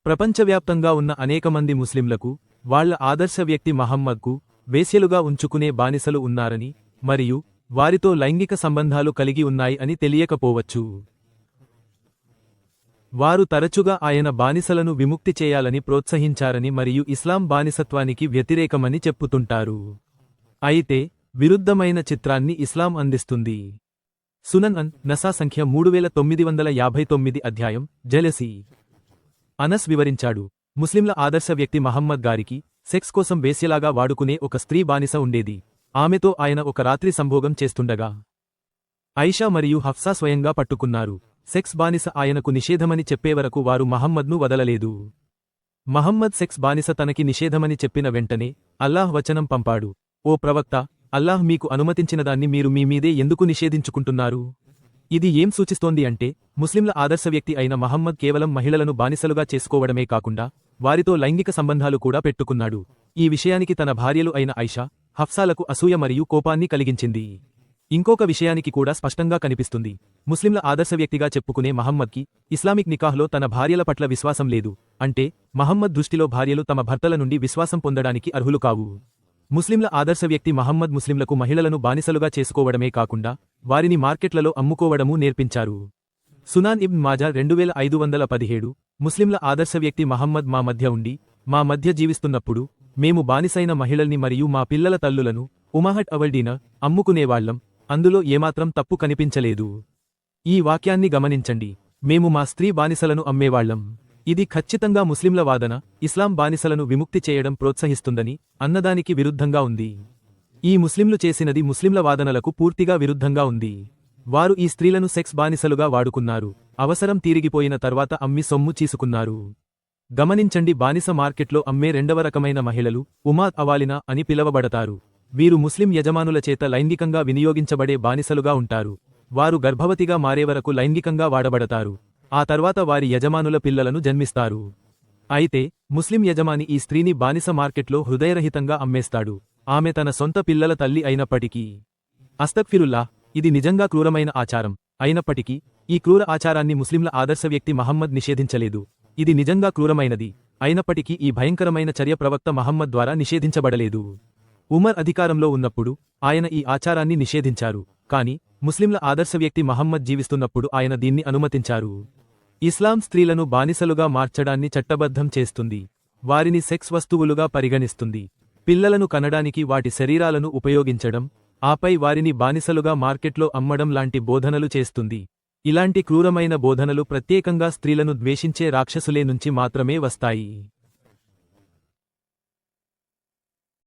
ప్రపంచవ్యాప్తంగా ఉన్న అనేకమంది ముస్లింలకు వాళ్ల ఆదర్శ వ్యక్తి మహమ్మద్కు వేశ్యలుగా ఉంచుకునే బానిసలు ఉన్నారని మరియు వారితో లైంగిక సంబంధాలు కలిగి ఉన్నాయి అని తెలియకపోవచ్చు. వారు తరచుగా ఆయన బానిసలను విముక్తి చేయాలని ప్రోత్సహించారని మరియు ఇస్లాం బానిసత్వానికి వ్యతిరేకమని చెప్పుతుంటారు. అయితే విరుద్ధమైన చిత్రాన్ని ఇస్లాం అందిస్తుంది. సునన్ అన్ నసా సంఖ్య 3959 అధ్యాయం జెలసీ. అనస్ వివరించాడు, ముస్లింల ఆదర్శ వ్యక్తి మహమ్మద్ గారికి సెక్స్ కోసం వేశ్యలాగా వాడుకునే ఒక స్త్రీ బానిస ఉండేది. ఆమెతో ఆయన ఒక రాత్రి సంభోగం చేస్తుండగా ఐషా మరియు హఫ్సా స్వయంగా పట్టుకున్నారు. సెక్స్ బానిస ఆయనకు నిషేధమని చెప్పేవరకు వారు మహమ్మద్ను వదలలేదు. మహమ్మద్ సెక్స్ బానిస తనకి నిషేధమని చెప్పిన వెంటనే అల్లాహ్ వచనం పంపాడు, ఓ ప్రవక్త, అల్లాహ్ మీకు అనుమతించినదాన్ని మీరు మీ మీదే ఎందుకు నిషేధించుకుంటున్నారు? ఇది ఏం సూచిస్తోంది అంటే, ముస్లింల ఆదర్శ వ్యక్తి అయిన మహమ్మద్ కేవలం మహిళలను బానిసలుగా చేసుకోవడమే కాకుండా వారితో లైంగిక సంబంధాలు కూడా పెట్టుకున్నాడు. ఈ విషయానికి తన భార్యలు అయిన ఐషా, హఫ్సాలకు అసూయ మరియు కోపాన్ని కలిగించింది. ఇంకొక విషయానికి కూడా స్పష్టంగా కనిపిస్తుంది. ముస్లింల ఆదర్శ వ్యక్తిగా చెప్పుకునే మహమ్మద్కి ఇస్లామిక్ నికాహ్లో తన భార్యల పట్ల విశ్వాసం లేదు. అంటే మహమ్మద్ దృష్టిలో భార్యలు తమ భర్తల నుండి విశ్వాసం పొందడానికి అర్హులు కావు. ముస్లింల ఆదర్శ వ్యక్తి మహమ్మద్ ముస్లింలకు మహిళలను బానిసలుగా చేసుకోవడమే కాకుండా వారిని మార్కెట్లలో అమ్ముకోవడమూ నేర్పించారు. సునాన్ ఇబ్న్ మాజా 2517. ముస్లింల ఆదర్శ వ్యక్తి మహమ్మద్ మా మధ్య ఉండి మా మధ్య జీవిస్తున్నప్పుడు మేము బానిసైన మహిళల్ని మరియు మా పిల్లల తల్లులను ఉమహట్ అవల్డీన అమ్ముకునేవాళ్లం. అందులో ఏమాత్రం తప్పు కనిపించలేదు. ఈ వాక్యాన్ని గమనించండి, మేము మా స్త్రీ బానిసలను అమ్మేవాళ్లం. ఇది ఖచ్చితంగా ముస్లింల వాదన ఇస్లాం బానిసలను విముక్తి చేయడం ప్రోత్సహిస్తుందని అన్నదానికి విరుద్ధంగా ఉంది. ఈ ముస్లింలు చేసినది ముస్లింల వాదనలకు పూర్తిగా విరుద్ధంగా ఉంది. వారు ఈ స్త్రీలను సెక్స్ బానిసలుగా వాడుకున్నారు. అవసరం తీరిగిపోయిన తర్వాత అమ్మి సొమ్ము చీసుకున్నారు. గమనించండి, బానిస మార్కెట్లో అమ్మే రెండవ రకమైన మహిళలు ఉమాద్ అవాలినా అని పిలవబడతారు. వీరు ముస్లిం యజమానుల చేత లైంగికంగా వినియోగించబడే బానిసలుగా ఉంటారు. వారు గర్భవతిగా మారేవరకు లైంగికంగా వాడబడతారు. ఆ తర్వాత వారి యజమానుల పిల్లలను జన్మిస్తారు. అయితే ముస్లిం యజమాని ఈ స్త్రీని బానిస మార్కెట్లో హృదయరహితంగా అమ్మేస్తాడు. ఆమె తన సొంత పిల్లల తల్లి అయినప్పటికీ. అస్తగ్ఫిరుల్లాహ్, ఇది నిజంగా క్రూరమైన ఆచారం. అయినప్పటికీ ఈ క్రూర ఆచారాన్ని ముస్లింల ఆదర్శ వ్యక్తి మహమ్మద్ నిషేధించలేదు. ఇది నిజంగా క్రూరమైనది. అయినప్పటికీ ఈ భయంకరమైన చర్య ప్రవక్త మహమ్మద్ ద్వారా నిషేధించబడలేదు. ఉమర్ అధికారంలో ఉన్నప్పుడు ఆయన ఈ ఆచారాన్ని నిషేధించారు. కాని ముస్లింల ఆదర్శ వ్యక్తి మహమ్మద్ జీవిస్తున్నప్పుడు ఆయన దీన్ని అనుమతించారు. ఇస్లాం స్త్రీలను బానిసలుగా మార్చడాన్ని చట్టబద్ధం చేస్తుంది. వారిని సెక్స్ వస్తువులుగా పరిగణిస్తుంది. పిల్లలను కనడానికి వాటి శరీరాలను ఉపయోగించడం, ఆపై వారిని బానిసలుగా మార్కెట్లో అమ్మడం లాంటి బోధనలు చేస్తుంది. ఇలాంటి క్రూరమైన బోధనలు ప్రత్యేకంగా స్త్రీలను ద్వేషించే రాక్షసులే నుంచి మాత్రమే వస్తాయి.